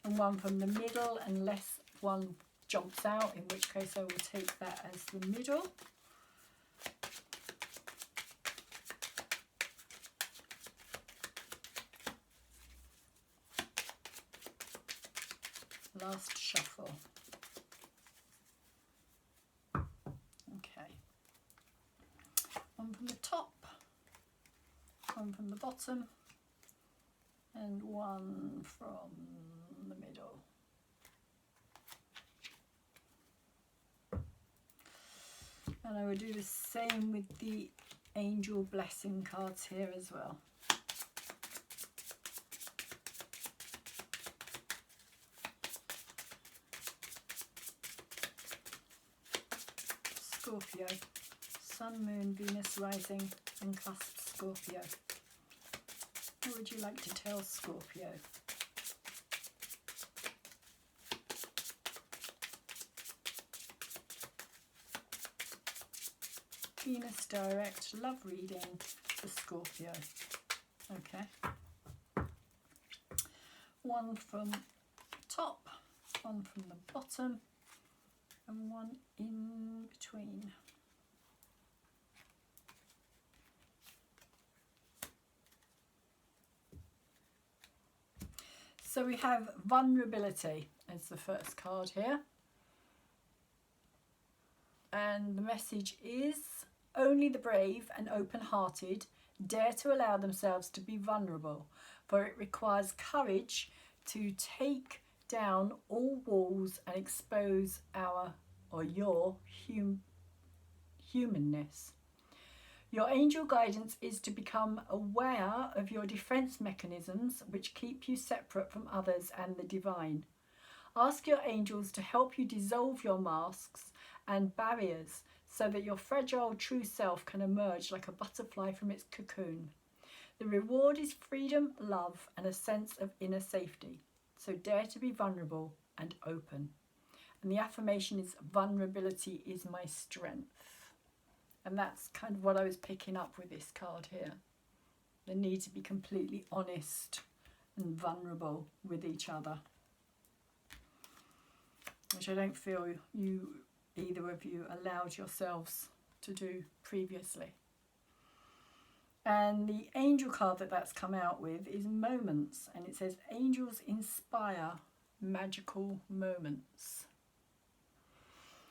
and one from the middle, unless one jumps out, in which case I will take that as the middle. Last shuffle. Okay. One from the top, one from the bottom, and one from the middle. And I will do the same with the angel blessing cards here as well. Scorpio, Sun, Moon, Venus rising and cusp Scorpio. What would you like to tell Scorpio? Venus direct love reading for Scorpio. Okay. One from top, one from the bottom, and one in between. So we have vulnerability as the first card here. And the message is, only the brave and open-hearted dare to allow themselves to be vulnerable, for it requires courage to take down all walls and expose our or your humanness. Your angel guidance is to become aware of your defense mechanisms which keep you separate from others and the divine. Ask your angels to help you dissolve your masks and barriers so that your fragile true self can emerge like a butterfly from its cocoon. The reward is freedom, love, and a sense of inner safety. So dare to be vulnerable and open. And the affirmation is, vulnerability is my strength. And that's kind of what I was picking up with this card here. The need to be completely honest and vulnerable with each other, which I don't feel either of you allowed yourselves to do previously. And the angel card that's come out with is moments, and it says angels inspire magical moments.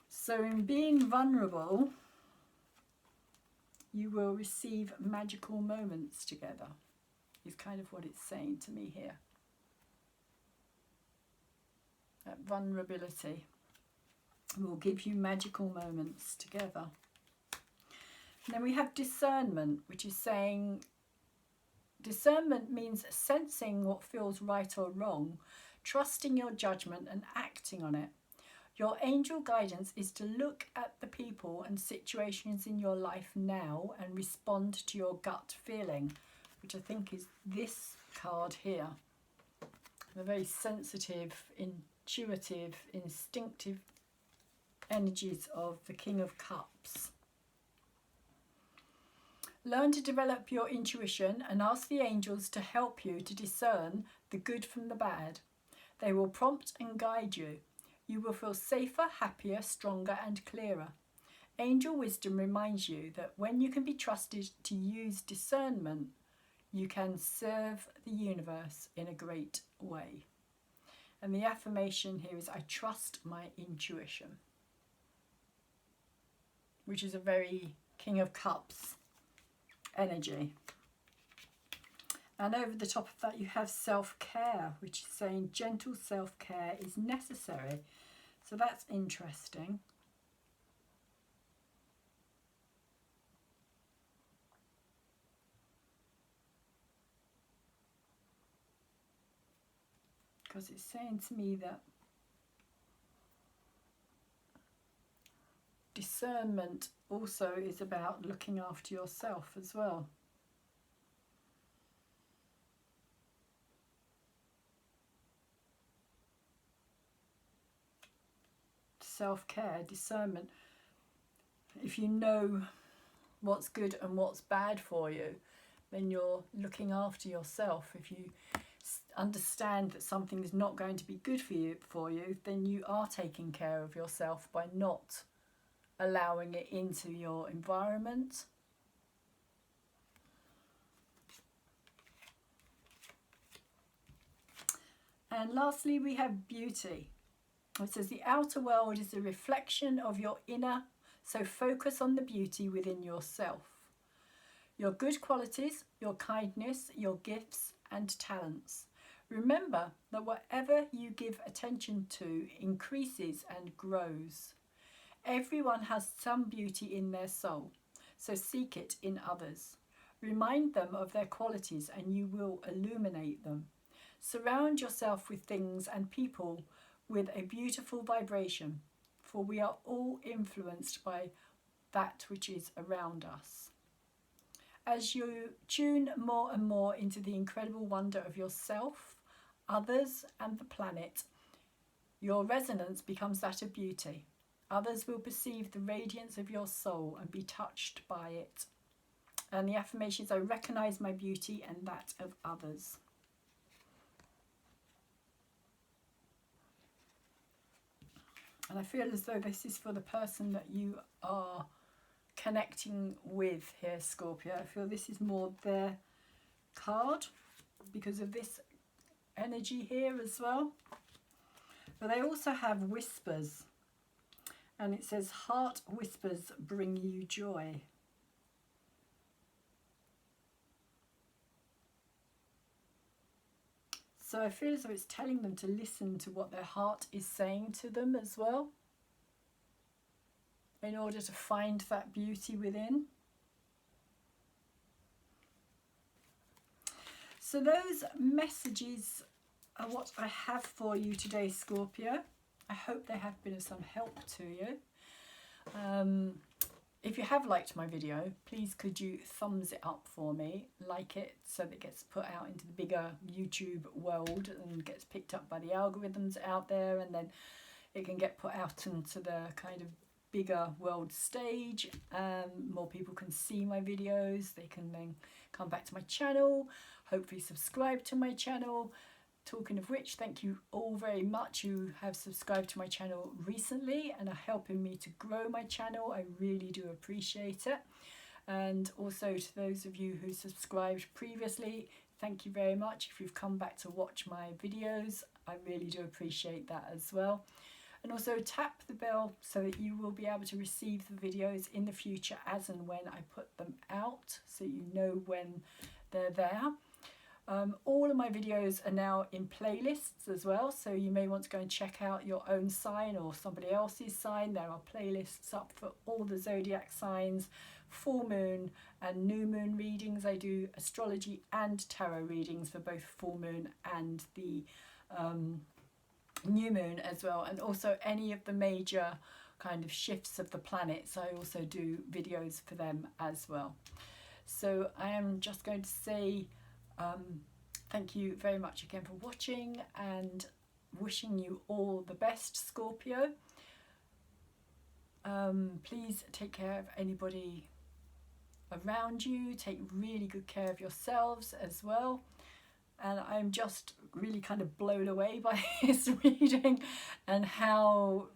So in being vulnerable, you will receive magical moments together, is kind of what it's saying to me here. That vulnerability will give you magical moments together. And then we have discernment, which is saying discernment means sensing what feels right or wrong, trusting your judgment and acting on it. Your angel guidance is to look at the people and situations in your life now and respond to your gut feeling, which I think is this card here. The very sensitive, intuitive, instinctive energies of the King of Cups. Learn to develop your intuition and ask the angels to help you to discern the good from the bad. They will prompt and guide you. You will feel safer, happier, stronger and clearer. Angel wisdom reminds you that when you can be trusted to use discernment, you can serve the universe in a great way. And the affirmation here is, I trust my intuition, which is a very King of Cups energy. And over the top of that you have self-care, which is saying gentle self-care is necessary. So that's interesting. Because it's saying to me that discernment also is about looking after yourself as well. Self-care, discernment. If you know what's good and what's bad for you, then you're looking after yourself. If you understand that something is not going to be good for you, then you are taking care of yourself by not allowing it into your environment. And lastly, we have beauty. It says the outer world is a reflection of your inner, so focus on the beauty within yourself. Your good qualities, your kindness, your gifts and talents. Remember that whatever you give attention to increases and grows. Everyone has some beauty in their soul, so seek it in others. Remind them of their qualities and you will illuminate them. Surround yourself with things and people with a beautiful vibration, for we are all influenced by that which is around us. As you tune more and more into the incredible wonder of yourself, others and the planet, your resonance becomes that of beauty. Others will perceive the radiance of your soul and be touched by it. And the affirmations: I recognize my beauty and that of others. And I feel as though this is for the person that you are connecting with here, Scorpio. I feel this is more their card because of this energy here as well. But they also have whispers. And it says, heart whispers bring you joy. So I feel as though it's telling them to listen to what their heart is saying to them as well, in order to find that beauty within. So those messages are what I have for you today, Scorpio. I hope they have been of some help to you. If you have liked my video, please could you thumbs it up for me, like it so that it gets put out into the bigger YouTube world and gets picked up by the algorithms out there, and then it can get put out into the kind of bigger world stage. More people can see my videos, they can then come back to my channel, hopefully subscribe to my channel. Talking of which, thank you all very much who have subscribed to my channel recently and are helping me to grow my channel. I really do appreciate it. And also to those of you who subscribed previously, thank you very much. If you've come back to watch my videos, I really do appreciate that as well. And also tap the bell so that you will be able to receive the videos in the future as and when I put them out, so you know when they're there. All of my videos are now in playlists as well, so you may want to go and check out your own sign or somebody else's sign. There are playlists up for all the zodiac signs, full moon and new moon readings. I do astrology and tarot readings for both full moon and the new moon as well, and also any of the major kind of shifts of the planets. I also do videos for them as well. So I am just going to say thank you very much again for watching and wishing you all the best, Scorpio. Please take care of anybody around you, take really good care of yourselves as well. And I'm just really kind of blown away by this reading and how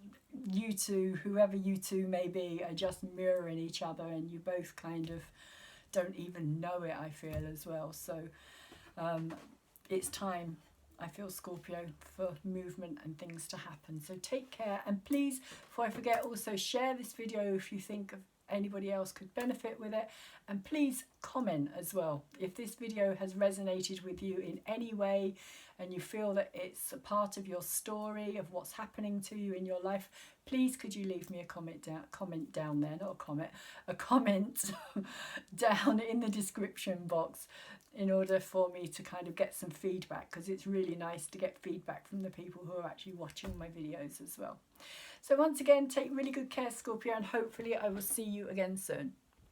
you two, whoever you two may be, are just mirroring each other, and you both kind of don't even know it, I feel, as well. So it's time, I feel, Scorpio, for movement and things to happen. So take care, and please, before I forget, also share this video if you think of anybody else could benefit with it, and please comment as well if this video has resonated with you in any way and you feel that it's a part of your story of what's happening to you in your life. Please could you leave me a comment down there, not a comment, a comment down in the description box, in order for me to kind of get some feedback, because it's really nice to get feedback from the people who are actually watching my videos as well. So once again, take really good care, Scorpio, and hopefully I will see you again soon.